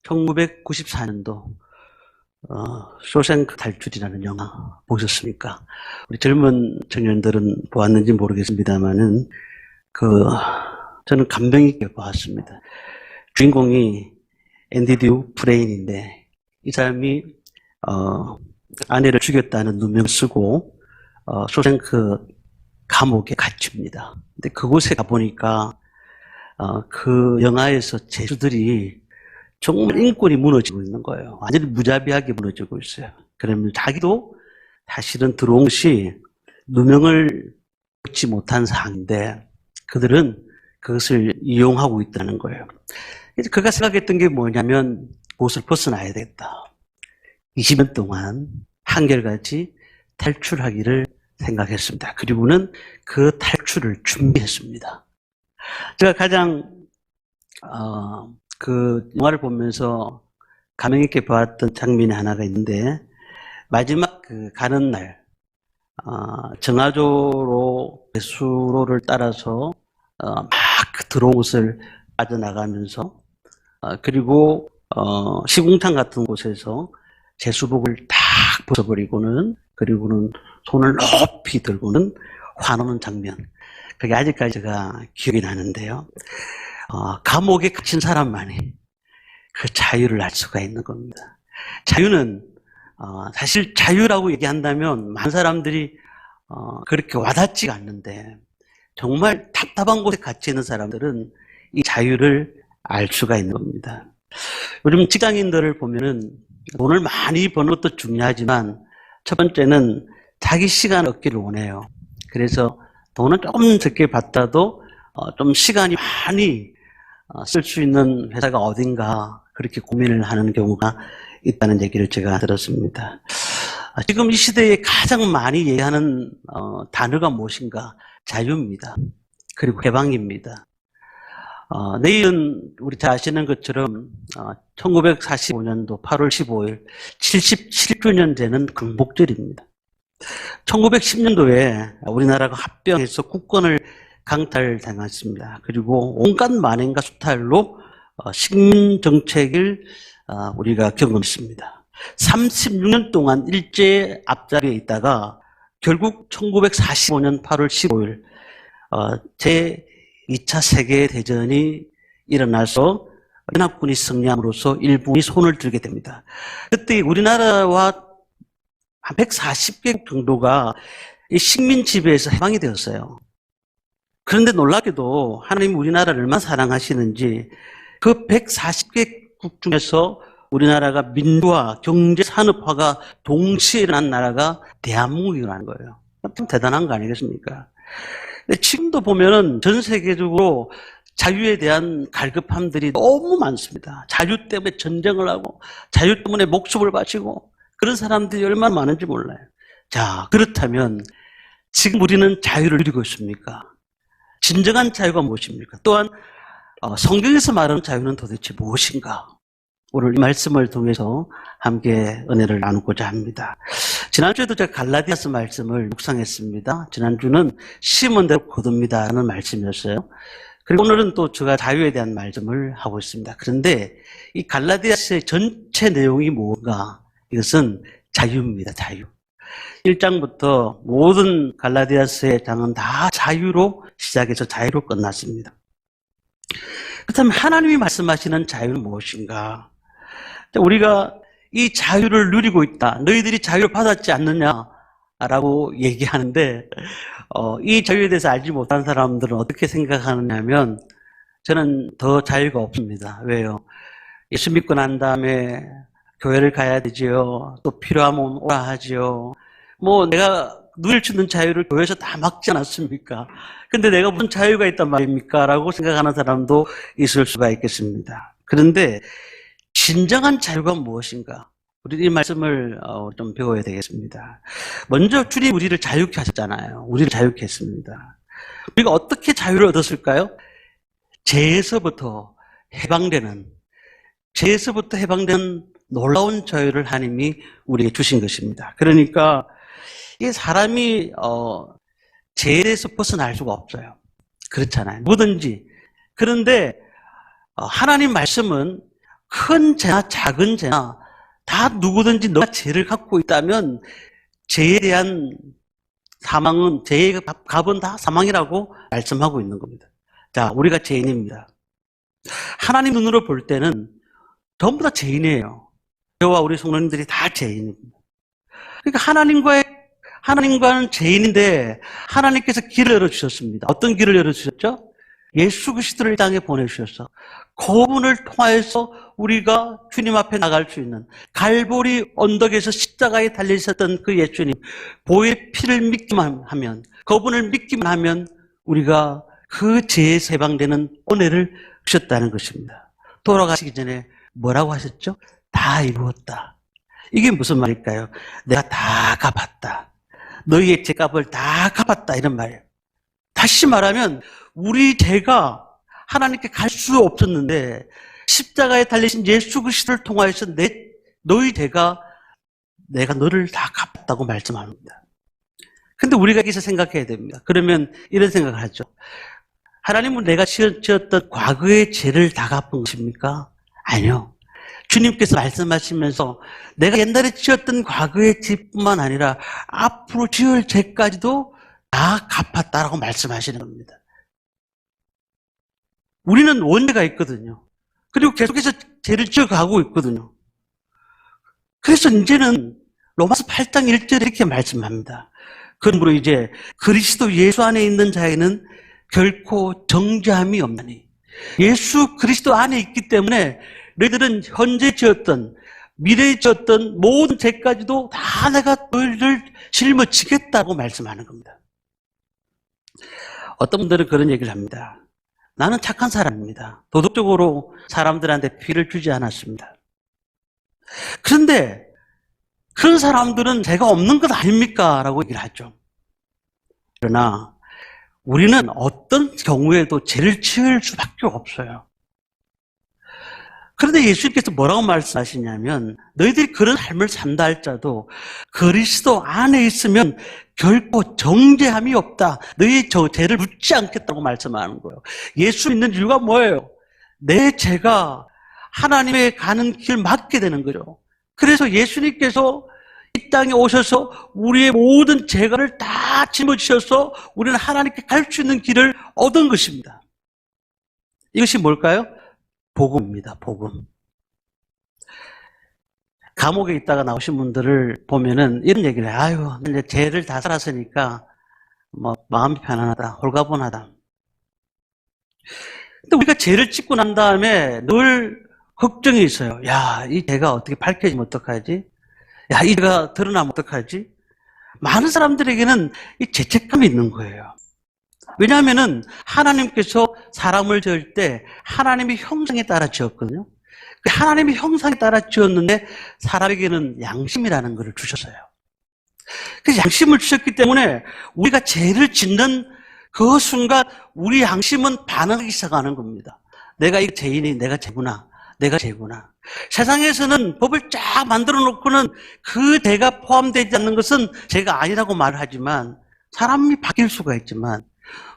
1994년도 쇼생크 탈출이라는 영화 보셨습니까? 우리 젊은 청년들은 보았는지 모르겠습니다만은 저는 감명 있게 보았습니다. 주인공이 앤디 듀프레인인데 이 사람이 아내를 죽였다는 누명을 쓰고 쇼생크 감옥에 갇힙니다. 근데 그곳에 가보니까 그 영화에서 죄수들이 정말 인권이 무너지고 있는 거예요. 완전히 무자비하게 무너지고 있어요. 그러면 자기도 사실은 들어온 것이 누명을 얻지 못한 상황인데 그들은 그것을 이용하고 있다는 거예요. 그래서 그가 생각했던 게 뭐냐면 그곳을 벗어나야 되겠다. 20년 동안 한결같이 탈출하기를 생각했습니다. 그리고는 그 탈출을 준비했습니다. 제가 가장 그 영화를 보면서 감명 있게 보았던 장면이 하나가 있는데 마지막 가는 날 정화조로 배수로를 따라서 막 들어온 곳을 빠져나가면서 그리고 시궁창 같은 곳에서 제수복을 딱 벗어버리고는 그리고는 손을 높이 들고는 화놓는 장면, 그게 아직까지 제가 기억이 나는데요. 감옥에 갇힌 사람만이 그 자유를 알 수가 있는 겁니다. 자유는 사실 자유라고 얘기한다면 많은 사람들이 그렇게 와닿지가 않는데 정말 답답한 곳에 갇혀 있는 사람들은 이 자유를 알 수가 있는 겁니다. 요즘 직장인들을 보면은 돈을 많이 버는 것도 중요하지만 첫 번째는 자기 시간을 얻기를 원해요. 그래서 돈은 조금 적게 받아도 좀 시간이 많이 쓸 수 있는 회사가 어딘가 그렇게 고민을 하는 경우가 있다는 얘기를 제가 들었습니다. 지금 이 시대에 가장 많이 얘기하는 단어가 무엇인가? 자유입니다. 그리고 해방입니다. 내일은 우리 잘 아시는 것처럼 1945년도 8월 15일 77주년 되는 광복절입니다. 1910년도에 우리나라가 합병해서 국권을 강탈당했습니다. 그리고 온갖 만행과 수탈로 식민 정책을 우리가 경험했습니다. 36년 동안 일제 앞자리에 있다가 결국 1945년 8월 15일 제2차 세계대전이 일어나서 연합군이 승리함으로써 일본이 손을 들게 됩니다. 그때 우리나라와 한 140개국 정도가 이 식민 지배에서 해방이 되었어요. 그런데 놀랍게도 하나님 우리나라를 얼마나 사랑하시는지 그 140개국 중에서 우리나라가 민주화, 경제, 산업화가 동시에 일어난 나라가 대한민국이라는 거예요. 참 대단한 거 아니겠습니까? 근데 지금도 보면은 전 세계적으로 자유에 대한 갈급함들이 너무 많습니다. 자유 때문에 전쟁을 하고 자유 때문에 목숨을 바치고 그런 사람들이 얼마나 많은지 몰라요. 자, 그렇다면 지금 우리는 자유를 누리고 있습니까? 진정한 자유가 무엇입니까? 또한 성경에서 말하는 자유는 도대체 무엇인가? 오늘 이 말씀을 통해서 함께 은혜를 나누고자 합니다. 지난주에도 제가 갈라디아서 말씀을 묵상했습니다. 지난주는 심은 대로 거둡니다 라는 말씀이었어요. 그리고 오늘은 또 제가 자유에 대한 말씀을 하고 있습니다. 그런데 이 갈라디아서의 전체 내용이 뭔가? 이것은 자유입니다. 자유. 1장부터 모든 갈라디아서의 장은 다 자유로 시작해서 자유로 끝났습니다. 그렇다면 하나님이 말씀하시는 자유는 무엇인가? 우리가 이 자유를 누리고 있다. 너희들이 자유를 받았지 않느냐라고 얘기하는데 이 자유에 대해서 알지 못한 사람들은 어떻게 생각하느냐면 저는 더 자유가 없습니다. 왜요? 예수 믿고 난 다음에 교회를 가야 되지요. 또 필요하면 오라 하지요. 뭐 내가 누릴 수 있는 자유를 교회에서 다 막지 않았습니까? 근데 내가 무슨 자유가 있단 말입니까? 라고 생각하는 사람도 있을 수가 있겠습니다. 그런데 진정한 자유가 무엇인가? 우리 이 말씀을 좀 배워야 되겠습니다. 먼저 주님 우리를 자유케 하셨잖아요. 우리를 자유케 했습니다. 우리가 어떻게 자유를 얻었을까요? 죄에서부터 해방되는 놀라운 자유를 하나님이 우리에게 주신 것입니다. 그러니까 이 사람이 죄에 대해서 벗어날 수가 없어요. 그렇잖아요. 뭐든지. 그런데 하나님 말씀은 큰 죄나 작은 죄나 다 누구든지 너가 죄를 갖고 있다면 죄에 대한 사망은, 죄의 값은 다 사망이라고 말씀하고 있는 겁니다. 자, 우리가 죄인입니다. 하나님 눈으로 볼 때는 전부 다 죄인이에요. 저와 우리 성도님들이 다 죄인입니다. 그러니까 하나님과는 죄인인데 하나님께서 길을 열어주셨습니다. 어떤 길을 열어주셨죠? 예수 그리스도를 이 땅에 보내주셔서 그분을 통하여서 우리가 주님 앞에 나갈 수 있는, 갈보리 언덕에서 십자가에 달리셨던 그 예수님, 보혈의 피를 믿기만 하면, 그분을 믿기만 하면 우리가 그 죄에서 해방되는 은혜를 주셨다는 것입니다. 돌아가시기 전에 뭐라고 하셨죠? 다 이루었다. 이게 무슨 말일까요? 내가 다 갚았다. 너희의 죄값을 다 갚았다, 이런 말이에요. 다시 말하면 우리 죄가 하나님께 갈 수 없었는데 십자가에 달리신 예수 그리스도를 통하여서 너희 죄가 내가 너를 다 갚았다고 말씀합니다. 근데 우리가 여기서 생각해야 됩니다. 그러면 이런 생각을 하죠. 하나님은 내가 지었던 과거의 죄를 다 갚은 것입니까? 아니요. 주님께서 말씀하시면서 내가 옛날에 지었던 과거의 죄뿐만 아니라 앞으로 지을 죄까지도 다 갚았다라고 말씀하시는 겁니다. 우리는 원죄가 있거든요. 그리고 계속해서 죄를 지어가고 있거든요. 그래서 이제는 로마서 8장 1절에 이렇게 말씀합니다. 그러므로 이제 그리스도 예수 안에 있는 자에는 결코 정죄함이 없나니, 예수 그리스도 안에 있기 때문에 너희들은 현재 지었던, 미래에 지었던 모든 죄까지도 다 내가 너희를 짊어지겠다고 말씀하는 겁니다. 어떤 분들은 그런 얘기를 합니다. 나는 착한 사람입니다. 도덕적으로 사람들한테 피해를 주지 않았습니다. 그런데 그런 사람들은 죄가 없는 것 아닙니까? 라고 얘기를 하죠. 그러나 우리는 어떤 경우에도 죄를 지을 수밖에 없어요. 그런데 예수님께서 뭐라고 말씀하시냐면, 너희들이 그런 삶을 산다 할지라도 그리스도 안에 있으면 결코 정죄함이 없다. 너희 죄를 묻지 않겠다고 말씀하는 거예요. 예수 믿는 이유가 뭐예요? 내 죄가 하나님에 가는 길 맞게 되는 거죠. 그래서 예수님께서 이 땅에 오셔서 우리의 모든 죄가를 다 짊어지셔서 우리는 하나님께 갈 수 있는 길을 얻은 것입니다. 이것이 뭘까요? 복음입니다. 복음. 감옥에 있다가 나오신 분들을 보면은 이런 얘기를 해요. 아유, 이제 죄를 다 살았으니까 마음이 편안하다, 홀가분하다. 근데 우리가 죄를 짓고 난 다음에 늘 걱정이 있어요. 야, 이 죄가 어떻게 밝혀지면 어떡하지? 야, 이 죄가 드러나면 어떡하지? 많은 사람들에게는 이 죄책감이 있는 거예요. 왜냐하면은 하나님께서 사람을 지을 때 하나님의 형상에 따라 지었거든요. 하나님의 형상에 따라 지었는데 사람에게는 양심이라는 것을 주셨어요. 그래서 양심을 주셨기 때문에 우리가 죄를 짓는 그 순간 우리 양심은 반응하기 시작하는 겁니다. 내가 이 죄인이, 내가 죄구나. 내가 죄구나. 세상에서는 법을 쫙 만들어 놓고는 그 죄가 포함되지 않는 것은 죄가 아니라고 말하지만, 사람이 바뀔 수가 있지만,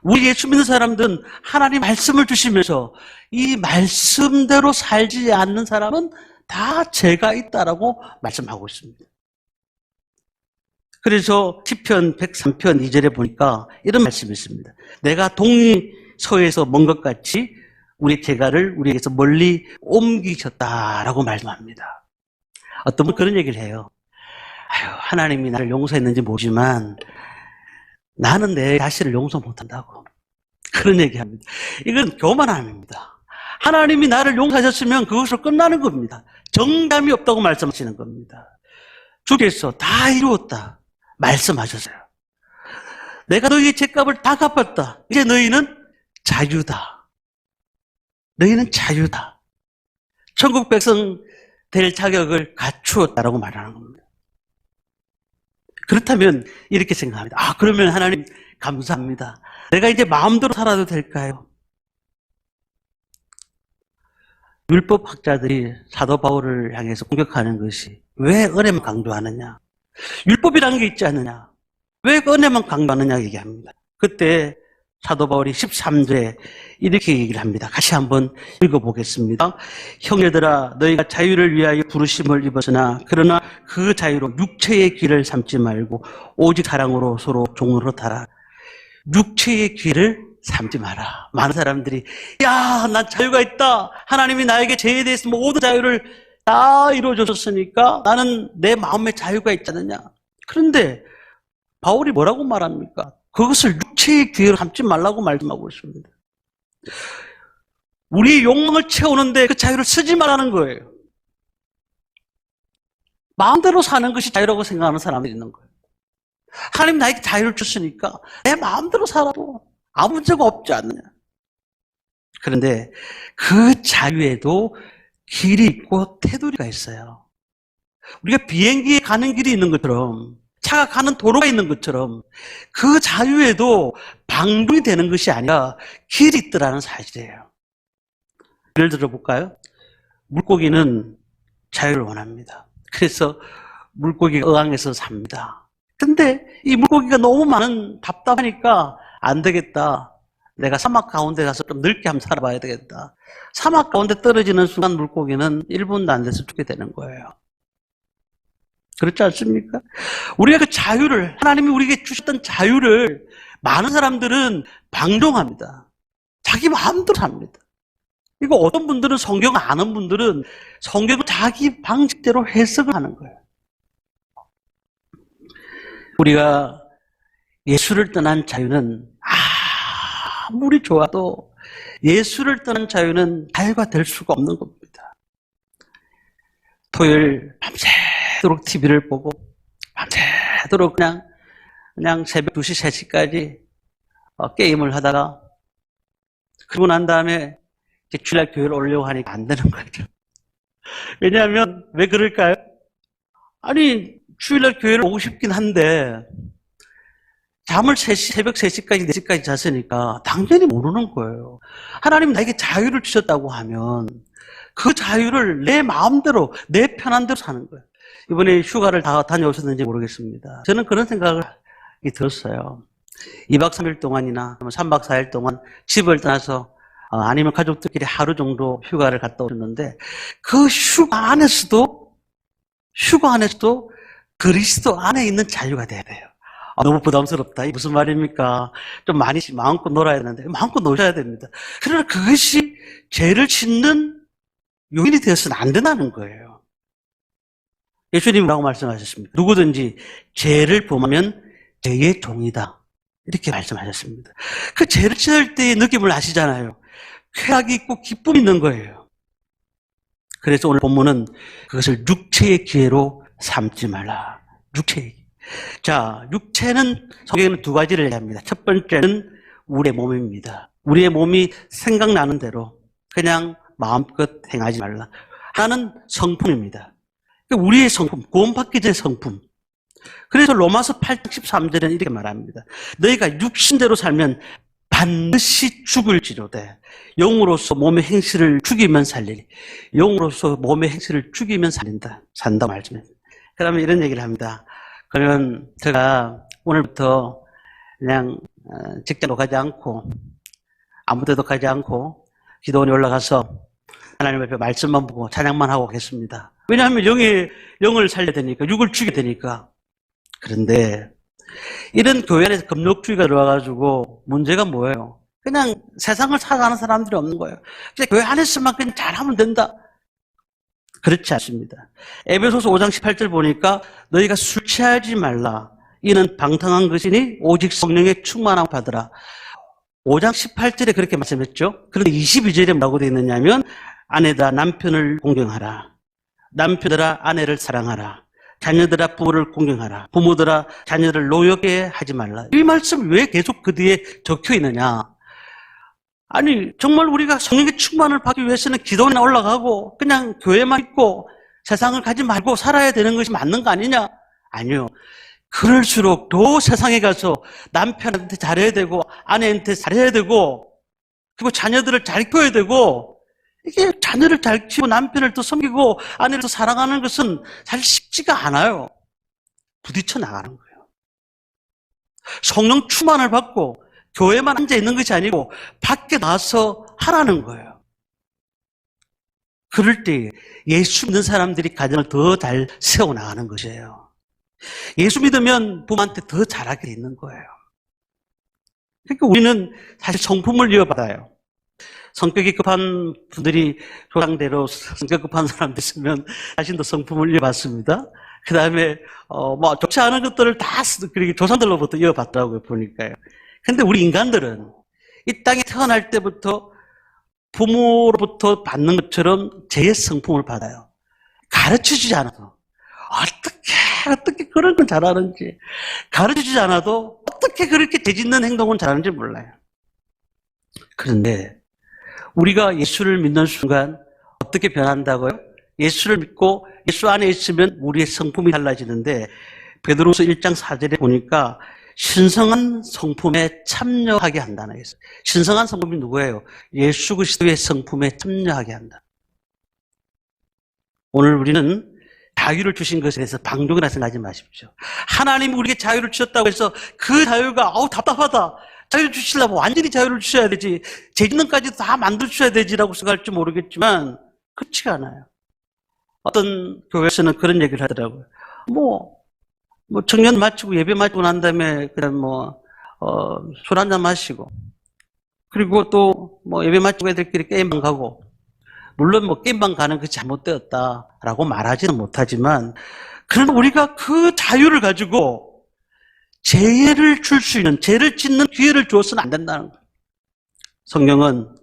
우리 예수 믿는 사람들은 하나님 말씀을 주시면서 이 말씀대로 살지 않는 사람은 다 죄가 있다라고 말씀하고 있습니다. 그래서 시편 103편 2절에 보니까 이런 말씀이 있습니다. 내가 동서에서 먼 것 같이 우리 죄가를 우리에게서 멀리 옮기셨다라고 말씀합니다. 어떤 분 그런 얘기를 해요. 아유, 하나님이 나를 용서했는지 모르지만 나는 내 자신을 용서 못한다고. 그런 얘기합니다. 이건 교만함입니다. 하나님이 나를 용서하셨으면 그것으로 끝나는 겁니다. 정담이 없다고 말씀하시는 겁니다. 주께서 다 이루었다 말씀하셨어요. 내가 너희의 죄값을 다 갚았다. 이제 너희는 자유다. 너희는 자유다. 천국 백성 될 자격을 갖추었다라고 말하는 겁니다. 그렇다면 이렇게 생각합니다. 아, 그러면 하나님 감사합니다. 내가 이제 마음대로 살아도 될까요? 율법학자들이 사도 바울을 향해서 공격하는 것이 왜 은혜만 강조하느냐? 율법이라는 게 있지 않느냐? 왜 은혜만 강조하느냐 얘기합니다. 그때 사도 바울이 13절에 이렇게 얘기를 합니다. 같이 한번 읽어보겠습니다. 형제들아 너희가 자유를 위하여 부르심을 입었으나 그러나 그 자유로 육체의 길을 삼지 말고 오직 사랑으로 서로 종으로 달아. 육체의 길을 삼지 마라. 많은 사람들이 야, 난 자유가 있다. 하나님이 나에게 죄에 대해서 모든 자유를 다 이루어줬으니까 나는 내 마음에 자유가 있지 않느냐. 그런데 바울이 뭐라고 말합니까? 그것을 육체의 기회로 삼지 말라고 말씀하고 있습니다. 우리의 욕망을 채우는데 그 자유를 쓰지 말라는 거예요. 마음대로 사는 것이 자유라고 생각하는 사람들이 있는 거예요. 하나님 나에게 자유를 줬으니까 내 마음대로 살아도 아무 문제가 없지 않느냐. 그런데 그 자유에도 길이 있고 테두리가 있어요. 우리가 비행기에 가는 길이 있는 것처럼 차가 가는 도로가 있는 것처럼 그 자유에도 방종이 되는 것이 아니라 길이 있더라는 사실이에요. 예를 들어볼까요? 물고기는 자유를 원합니다. 그래서 물고기가 어항에서 삽니다. 근데 이 물고기가 너무 많은 답답하니까 안 되겠다. 내가 사막 가운데 가서 좀 넓게 한번 살아봐야 되겠다. 사막 가운데 떨어지는 순간 물고기는 1분도 안 돼서 죽게 되는 거예요. 그렇지 않습니까? 우리가 그 자유를, 하나님이 우리에게 주셨던 자유를 많은 사람들은 방종합니다. 자기 마음대로 삽니다. 이거 어떤 분들은 성경을 아는 분들은 성경을 자기 방식대로 해석을 하는 거예요. 우리가 예수를 떠난 자유는 아무리 좋아도 예수를 떠난 자유는 자유가 될 수가 없는 겁니다. 토요일 밤새도록 TV를 보고 밤새도록 그냥 새벽 2시, 3시까지 게임을 하다가 그러고 난 다음에 주일날 교회를 오려고 하니까 안 되는 거죠. 왜냐하면 왜 그럴까요? 아니 주일날 교회를 오고 싶긴 한데 잠을 새벽 3시까지 4시까지 잤으니까 당연히 모르는 거예요. 하나님 나에게 자유를 주셨다고 하면 그 자유를 내 마음대로 내 편한 대로 사는 거예요. 이번에 휴가를 다 다녀오셨는지 모르겠습니다. 저는 그런 생각이 들었어요. 2박 3일 동안이나 3박 4일 동안 집을 떠나서 아니면 가족들끼리 하루 정도 휴가를 갔다 오셨는데 그 휴가 안에서도 그리스도 안에 있는 자유가 돼야 돼요. 너무 부담스럽다. 이게 무슨 말입니까? 좀 많이 마음껏 놀아야 되는데 마음껏 노셔야 됩니다. 그러나 그것이 죄를 짓는 요인이 되어서는 안 된다는 거예요. 예수님이 뭐라고 말씀하셨습니다. 누구든지 죄를 범하면 죄의 종이다. 이렇게 말씀하셨습니다. 그 죄를 지을 때의 느낌을 아시잖아요. 쾌락이 있고 기쁨이 있는 거예요. 그래서 오늘 본문은 그것을 육체의 기회로 삼지 말라. 육체의 기회. 자, 육체는 성경에는 두 가지를 얘기합니다. 첫 번째는 우리의 몸입니다. 우리의 몸이 생각나는 대로 그냥 마음껏 행하지 말라. 하나는 성품입니다. 우리의 성품, 구원받기 전의 성품. 그래서 로마서 8장 13절에는 이렇게 말합니다. 너희가 육신대로 살면 반드시 죽을지로되 영으로서 몸의 행실을 죽이면 살리리. 영으로서 몸의 행실을 죽이면 산다 말씀입니다. 그러면 이런 얘기를 합니다. 그러면 제가 오늘부터 그냥 직장도 가지 않고 아무 데도 가지 않고 기도원에 올라가서 하나님 앞에 말씀만 보고 찬양만 하고 오겠습니다. 왜냐하면 영을 살려야 되니까, 육을 죽여야 되니까. 그런데 이런 교회 안에서 금욕주의가 들어와가지고 문제가 뭐예요? 그냥 세상을 살아가는 사람들이 없는 거예요. 그냥 교회 안에서만 그냥 잘하면 된다. 그렇지 않습니다. 에베소서 5장 18절 보니까 너희가 술 취하지 말라. 이는 방탕한 것이니 오직 성령의 충만함 받으라. 5장 18절에 그렇게 말씀했죠. 그런데 22절에 뭐라고 되어 있느냐면 아내들아 남편을 공경하라. 남편들아 아내를 사랑하라. 자녀들아 부모를 공경하라. 부모들아 자녀를 노엽게 하지 말라. 이 말씀 왜 계속 그 뒤에 적혀 있느냐? 아니 정말 우리가 성령의 충만을 받기 위해서는 기도에 올라가고 그냥 교회만 있고 세상을 가지 말고 살아야 되는 것이 맞는 거 아니냐? 아니요. 그럴수록 더 세상에 가서 남편한테 잘해야 되고 아내한테 잘해야 되고 그리고 자녀들을 잘 키워야 되고 이게 자녀를 잘 키우고 남편을 또 섬기고 아내를 또 사랑하는 것은 사실 쉽지가 않아요. 부딪혀 나가는 거예요. 성령 충만을 받고 교회만 앉아 있는 것이 아니고 밖에 나와서 하라는 거예요. 그럴 때 예수 믿는 사람들이 가정을 더 잘 세워나가는 것이에요. 예수 믿으면 부모한테 더 잘하게 돼 있는 거예요. 그러니까 우리는 사실 성품을 이어받아요. 성격이 급한 분들이 조상대로 성격 급한 사람들 있으면 자신도 성품을 이어받습니다. 그 다음에, 좋지 않은 것들을 다 그렇게 조상들로부터 이어받더라고요, 보니까요. 근데 우리 인간들은 이 땅에 태어날 때부터 부모로부터 받는 것처럼 제 성품을 받아요. 가르쳐주지 않아도. 어떻게 그런 건 잘하는지. 가르쳐주지 않아도 어떻게 그렇게 죄짓는 행동은 잘하는지 몰라요. 그런데 우리가 예수를 믿는 순간 어떻게 변한다고요? 예수를 믿고 예수 안에 있으면 우리의 성품이 달라지는데 베드로서 1장 4절에 보니까 신성한 성품에 참여하게 한다는 거예요. 신성한 성품이 누구예요? 예수 그리스도의 성품에 참여하게 한다. 오늘 우리는 자유를 주신 것에 대해서 방종이라 생각하지 마십시오. 하나님이 우리에게 자유를 주셨다고 해서 그 자유가 답답하다. 자유를 주시려면 완전히 자유를 주셔야 되지. 재짓는까지도 다 만들어 주셔야 되지라고 생각할지 모르겠지만 그렇지가 않아요. 어떤 교회에서는 그런 얘기를 하더라고요. 청년 마치고 예배 마치고 난 다음에 그냥 술 한잔 마시고 그리고 또 예배 마치고 애들끼리 게임방 가고 물론 게임방 가는 게 잘못되었다라고 말하지는 못하지만 그러나 우리가 그 자유를 가지고 죄를 줄 수 있는 죄를 짓는 기회를 주어서는 안 된다는 거예요. 성경은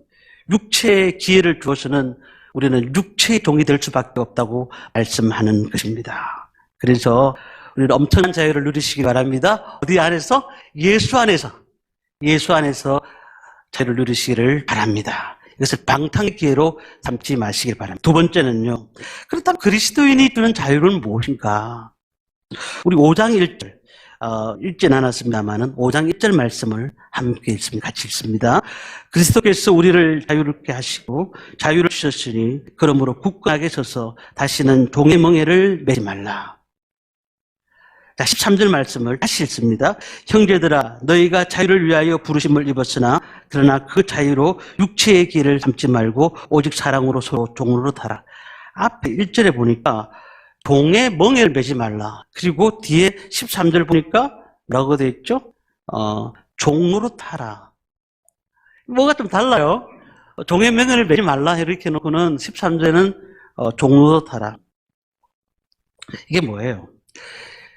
육체의 기회를 주어서는 우리는 육체의 종이 될 수밖에 없다고 말씀하는 것입니다. 그래서 우리는 엄청난 자유를 누리시기 바랍니다. 어디 안에서? 예수 안에서 자유를 누리시기를 바랍니다. 이것을 방탕의 기회로 삼지 마시길 바랍니다. 두 번째는요. 그렇다면 그리스도인이 주는 자유는 무엇인가? 우리 5장 1절, 읽진 않았습니다만은 5장 1절 말씀을 함께 읽습니다. 같이 읽습니다. 그리스도께서 우리를 자유롭게 하시고 자유를 주셨으니 그러므로 굳건하게 서서 다시는 종의 멍에를 매지 말라. 자, 13절 말씀을 다시 읽습니다. 형제들아, 너희가 자유를 위하여 부르심을 입었으나 그러나 그 자유로 육체의 길을 삼지 말고 오직 사랑으로 서로 종으로 타라. 앞에 1절에 보니까 종의 멍에를 매지 말라. 그리고 뒤에 13절 보니까 뭐라고 되어 있죠? 종으로 타라. 뭐가 좀 달라요. 종의 멍에를 매지 말라 이렇게 놓고는 13절에는 종으로 타라. 이게 뭐예요?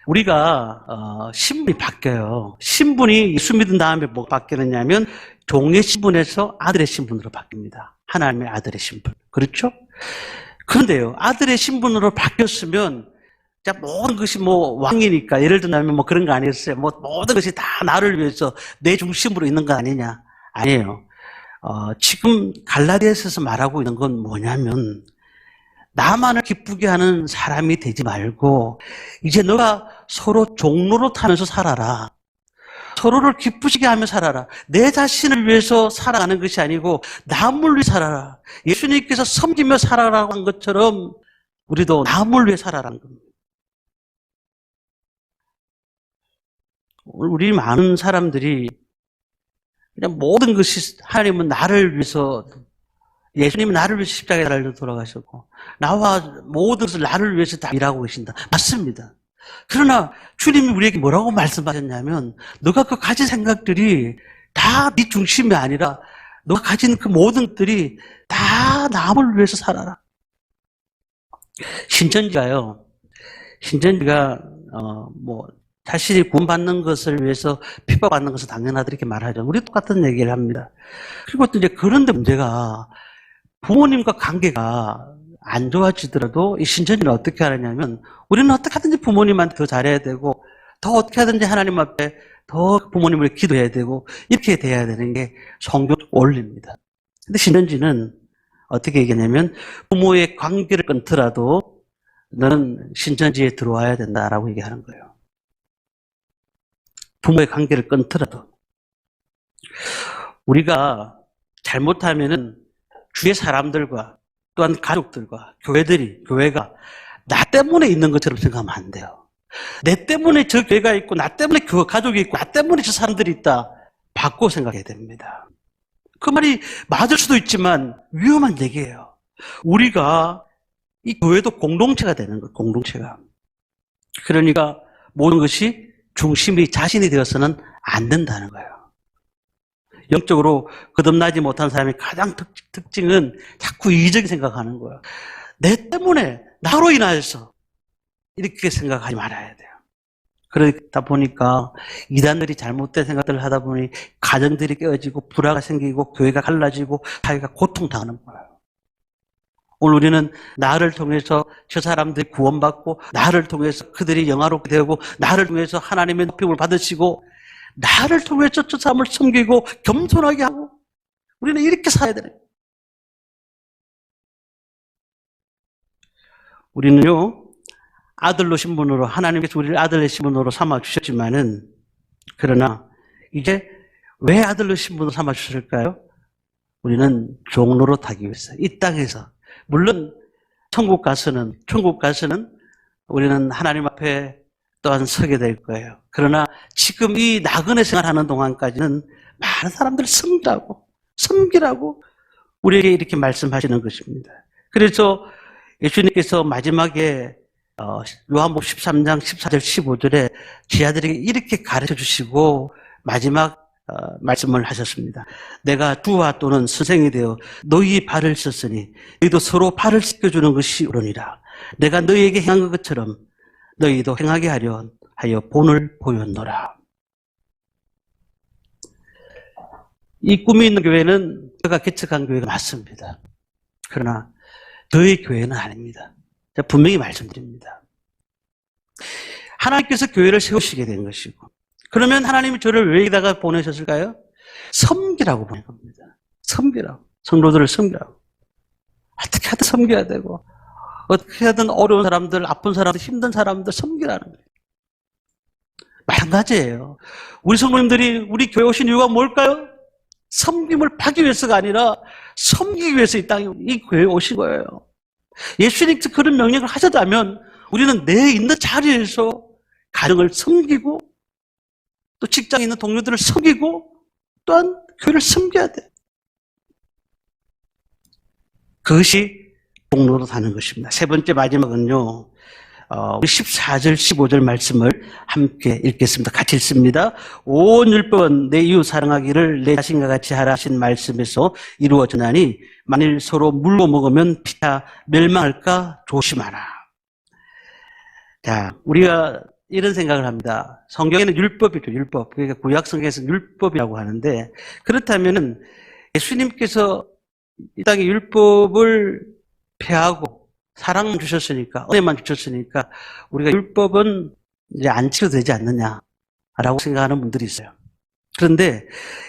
우리가 신분이 바뀌어요. 신분이 예수 믿은 다음에 뭐 바뀌느냐면 종의 신분에서 아들의 신분으로 바뀝니다. 하나님의 아들의 신분. 그렇죠? 그런데요, 아들의 신분으로 바뀌었으면 모든 것이 왕이니까 예를 들면 그런 거 아니었어요. 모든 것이 다 나를 위해서 내 중심으로 있는 거 아니냐? 아니에요. 지금 갈라디아서에서 말하고 있는 건 뭐냐면 나만을 기쁘게 하는 사람이 되지 말고 이제 너가 서로 종로로 타면서 살아라. 서로를 기쁘시게 하며 살아라. 내 자신을 위해서 살아가는 것이 아니고 남을 위해 살아라. 예수님께서 섬기며 살아라고 한 것처럼 우리도 남을 위해 살아라는 겁니다. 우리 많은 사람들이 그냥 모든 것이 하나님은 나를 위해서 예수님은 나를 위해서 십자가에 달려 돌아가셨고 나와 모든 것을 나를 위해서 다 일하고 계신다. 맞습니다. 그러나 주님이 우리에게 뭐라고 말씀하셨냐면 너가 그 가진 생각들이 다 네 중심이 아니라 너가 가진 그 모든 것들이 다 남을 위해서 살아라. 신천지가 자신이 구원받는 것을 위해서 핍박받는 것은 당연하다 이렇게 말하죠. 우리 똑같은 얘기를 합니다. 그리고 또 이제 그런데 문제가 부모님과 관계가 안 좋아지더라도 이 신천지는 어떻게 하느냐면 우리는 어떻게 하든지 부모님한테 더 잘해야 되고 더 어떻게 하든지 하나님 앞에 더 부모님을 기도해야 되고 이렇게 돼야 되는 게 성경 원리입니다. 근데 신천지는 어떻게 얘기하냐면 부모의 관계를 끊더라도 너는 신천지에 들어와야 된다라고 얘기하는 거예요. 부모의 관계를 끊더라도. 우리가 잘못하면은 주위의 사람들과 또한 가족들과 교회가 나 때문에 있는 것처럼 생각하면 안 돼요. 내 때문에 저 교회가 있고 나 때문에 그 가족이 있고 나 때문에 저 사람들이 있다. 바꿔 생각해야 됩니다. 그 말이 맞을 수도 있지만 위험한 얘기예요. 우리가 이 교회도 공동체가 되는 거예요. 공동체가. 그러니까 모든 것이 중심이 자신이 되어서는 안 된다는 거예요. 영적으로 거듭나지 못한 사람의 가장 특징은 자꾸 이기적인 생각하는 거예요. 내 때문에 나로 인하여서 이렇게 생각하지 말아야 돼요. 그러다 보니까 이단들이 잘못된 생각들을 하다 보니 가정들이 깨어지고 불화가 생기고 교회가 갈라지고 사회가 고통당하는 거예요. 오늘 우리는 나를 통해서 저 사람들이 구원받고 나를 통해서 그들이 영화롭게 되고 나를 통해서 하나님의 높임을 받으시고 나를 통해서 저 사람을 섬기고 겸손하게 하고 우리는 이렇게 살아야 되는 거예요. 우리는요, 아들로 신분으로 하나님께서 우리를 아들의 신분으로 삼아주셨지만은 그러나 이제 왜 아들로 신분으로 삼아주셨을까요? 우리는 종로로 타기 위해서 이 땅에서 물론 천국 가서는 우리는 하나님 앞에 또한 서게 될 거예요. 그러나 지금 이 나그네 생활하는 동안까지는 많은 사람들을 섬기라고 우리에게 이렇게 말씀하시는 것입니다. 그래서 예수님께서 마지막에 요한복음 13장 14절 15절에 제 아들에게 이렇게 가르쳐 주시고 마지막 말씀을 하셨습니다. 내가 주와 또는 선생이 되어 너희 발을 씻으니 너희도 서로 발을 씻겨주는 것이 옳으니라. 내가 너희에게 행한 것처럼 너희도 행하게 하려 하여 본을 보였노라. 이 꿈이 있는 교회는 제가 개척한 교회가 맞습니다. 그러나 너희 교회는 아닙니다. 제가 분명히 말씀드립니다. 하나님께서 교회를 세우시게 된 것이고 그러면 하나님이 저를 왜 여기다가 보내셨을까요? 섬기라고 보낸 겁니다. 섬기라고. 성도들을 섬기라고. 어떻게 하든 섬겨야 되고 어떻게 하든 어려운 사람들, 아픈 사람들, 힘든 사람들 섬기라는 거예요. 마찬가지예요. 우리 성도님들이 우리 교회 오신 이유가 뭘까요? 섬김을 받기 위해서가 아니라 섬기기 위해서 이 땅에 이 교회에 오신 거예요. 예수님께서 그런 명령을 하셨다면 우리는 내 있는 자리에서 가정을 섬기고 또 직장에 있는 동료들을 섬기고 또한 교회를 섬겨야 돼. 그것이 종로로 사는 것입니다. 세 번째 마지막은요. 우리 14절 15절 말씀을 함께 읽겠습니다. 같이 읽습니다. 온 율법은 내 이웃 사랑하기를 내 자신과 같이 하라 하신 말씀에서 이루어지나니 만일 서로 물고 먹으면 피차 멸망할까 조심하라. 자, 우리가 이런 생각을 합니다. 성경에는 율법이죠, 율법. 그러니까 구약 성경에서 율법이라고 하는데 그렇다면은 예수님께서 이 땅에 율법을 폐하고 사랑 주셨으니까, 은혜만 주셨으니까 우리가 율법은 이제 안 지켜도 되지 않느냐라고 생각하는 분들이 있어요. 그런데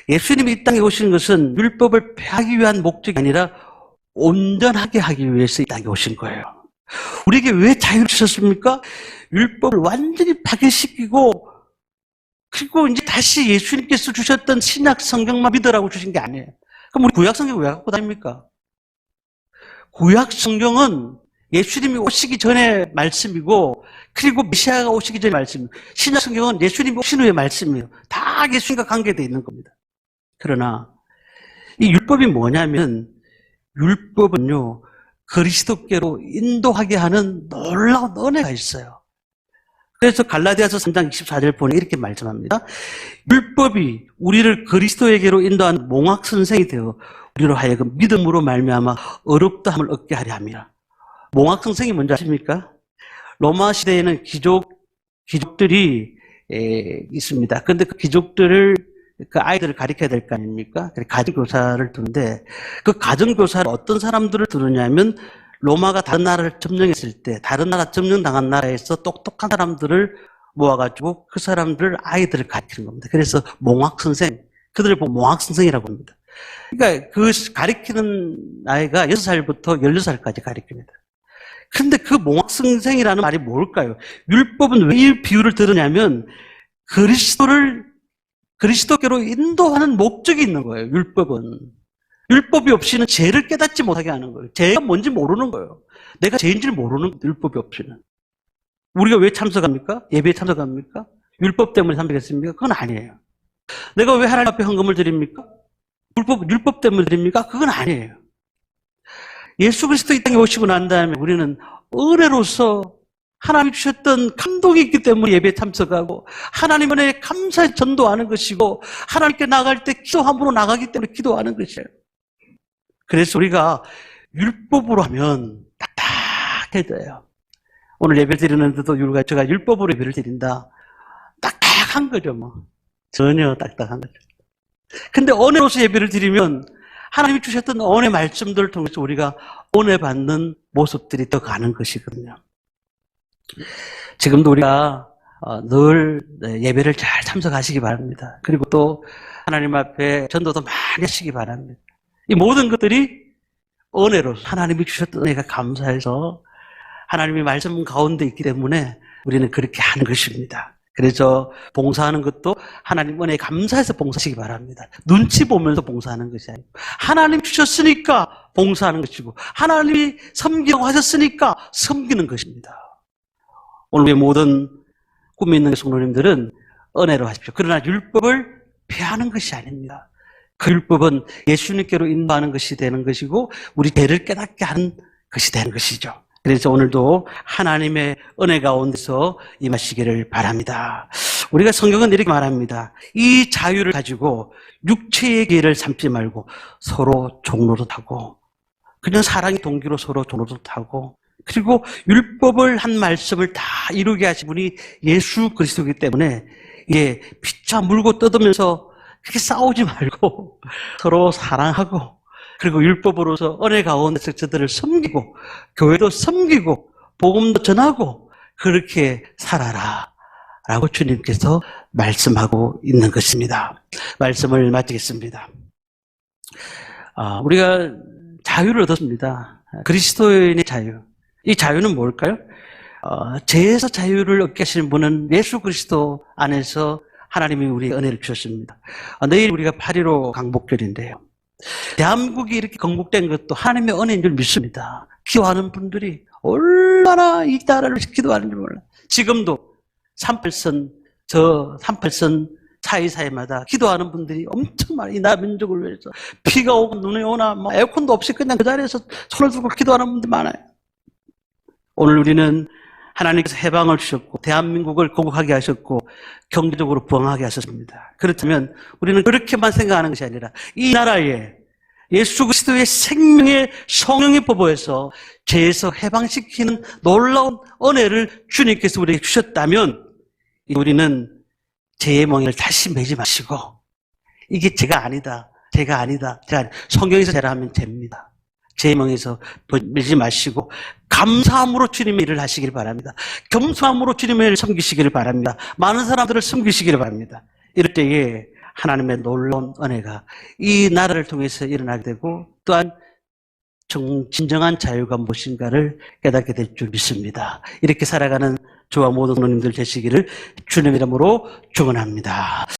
예수님이 이 땅에 오신 것은 율법을 폐하기 위한 목적이 아니라 온전하게 하기 위해서 이 땅에 오신 거예요. 우리에게 왜 자유를 주셨습니까? 율법을 완전히 파괴시키고 그리고 이제 다시 예수님께서 주셨던 신약 성경만 믿으라고 주신 게 아니에요. 그럼 우리 구약 성경 왜 갖고 다닙니까? 구약 성경은 예수님이 오시기 전에 말씀이고 그리고 메시아가 오시기 전에 말씀이에요. 신약 성경은 예수님이 오신 후의 말씀이에요. 다 예수님과 관계되어 있는 겁니다. 그러나 이 율법이 뭐냐면 율법은요 그리스도께로 인도하게 하는 놀라운 은혜가 있어요. 그래서 갈라디아서 3장 24절 보니 이렇게 말씀합니다. 율법이 우리를 그리스도에게로 인도하는 몽학 선생이 되어 우리로 하여금 믿음으로 말미암아 어렵다함을 얻게 하려 함이라. 몽학 선생이 뭔지 아십니까? 로마 시대에는 귀족들이 있습니다. 그런데 그 귀족들을 그 아이들을 가르쳐야 될 거 아닙니까? 가정교사를 두는데 그 가정교사를 어떤 사람들을 두느냐면 로마가 다른 나라를 점령했을 때 다른 나라 점령당한 나라에서 똑똑한 사람들을 모아가지고 그 사람들을 아이들을 가르치는 겁니다. 그래서 몽학선생, 그들을 보고 몽학선생이라고 합니다. 그러니까 그 가르치는 나이가 6살부터 16살까지 가르칩니다. 그런데 그 몽학선생이라는 말이 뭘까요? 율법은 왜 이 비유를 들으냐면 그리스도께로 인도하는 목적이 있는 거예요. 율법이 없이는 죄를 깨닫지 못하게 하는 거예요. 죄가 뭔지 모르는 거예요. 내가 죄인 줄 모르는 거예요. 율법이 없이는. 우리가 왜 참석합니까? 예배에 참석합니까? 율법 때문에 참석했습니까? 그건 아니에요. 내가 왜 하나님 앞에 헌금을 드립니까? 율법 때문에 드립니까? 그건 아니에요. 예수 그리스도 이 땅에 오시고 난 다음에 우리는 은혜로서 하나님이 주셨던 감동이 있기 때문에 예배에 참석하고 하나님 은혜에 감사해 전도하는 것이고 하나님께 나갈 때 기도함으로 나가기 때문에 기도하는 것이에요. 그래서 우리가 율법으로 하면 딱딱해져요. 오늘 예배 드리는데도 제가 율법으로 예배를 드린다. 딱딱한 거죠, 뭐. 전혀 딱딱한 거죠. 근데 은혜로서 예배를 드리면 하나님이 주셨던 은혜 말씀들을 통해서 우리가 은혜 받는 모습들이 더 가는 것이거든요. 지금도 우리가 늘 예배를 잘 참석하시기 바랍니다. 그리고 또 하나님 앞에 전도도 많이 하시기 바랍니다. 이 모든 것들이 은혜로서 하나님이 주셨던 은혜가 감사해서 하나님의 말씀 가운데 있기 때문에 우리는 그렇게 하는 것입니다. 그래서 봉사하는 것도 하나님 은혜에 감사해서 봉사하시기 바랍니다. 눈치 보면서 봉사하는 것이 아니고 하나님 주셨으니까 봉사하는 것이고 하나님이 섬기라고 하셨으니까 섬기는 것입니다. 오늘 모든 꿈이 있는 성도님들은 은혜로 하십시오. 그러나 율법을 폐하는 것이 아닙니다. 그 율법은 예수님께로 인도하는 것이 되는 것이고 우리 죄를 깨닫게 하는 것이 되는 것이죠. 그래서 오늘도 하나님의 은혜 가운데서 임하시기를 바랍니다. 우리가 성경은 이렇게 말합니다. 이 자유를 가지고 육체의 기회를 삼지 말고 서로 종로릇하고 그냥 사랑의 동기로 서로 종로릇하고 그리고 율법을 한 말씀을 다 이루게 하신 분이 예수 그리스도이기 때문에 이게 피차 물고 뜯으면서 그렇게 싸우지 말고 서로 사랑하고 그리고 율법으로서 은혜 가운데서 저들을 섬기고 교회도 섬기고 복음도 전하고 그렇게 살아라 라고 주님께서 말씀하고 있는 것입니다. 말씀을 마치겠습니다. 우리가 자유를 얻었습니다. 그리스도인의 자유. 이 자유는 뭘까요? 죄에서 자유를 얻게 하시는 분은 예수 그리스도 안에서 하나님이 우리의 은혜를 주셨습니다. 내일 우리가 8.15 강복절인데요. 대한민국이 이렇게 건국된 것도 하나님의 은혜인 줄 믿습니다. 기도하는 분들이 얼마나 이 나라를 기도하는지 몰라요. 지금도 38선 사이사이마다 기도하는 분들이 엄청 많아요. 이 나라 민족을 위해서. 비가 오고 눈이 오나 뭐 에어컨도 없이 그냥 그 자리에서 손을 들고 기도하는 분들 많아요. 오늘 우리는 하나님께서 해방을 주셨고 대한민국을 건국하게 하셨고 경제적으로 부강하게 하셨습니다. 그렇다면 우리는 그렇게만 생각하는 것이 아니라 이 나라에 예수 그리스도의 생명의 성령의 법에서 죄에서 해방시키는 놀라운 은혜를 주님께서 우리에게 주셨다면 우리는 죄의 멍에를 다시 매지 마시고 이게 죄가 아니다. 성경에서 죄라 하면 죄입니다. 죄의 멍에서 매지 마시고 감사함으로 주님의 일을 하시길 바랍니다. 겸손함으로 주님의 일을 섬기시기를 바랍니다. 많은 사람들을 섬기시기를 바랍니다. 이럴 때에 하나님의 놀라운 은혜가 이 나라를 통해서 일어나게 되고 또한 진정한 자유가 무엇인가를 깨닫게 될 줄 믿습니다. 이렇게 살아가는 저와 모든 성도님들 되시기를 주님 이름으로 축원합니다.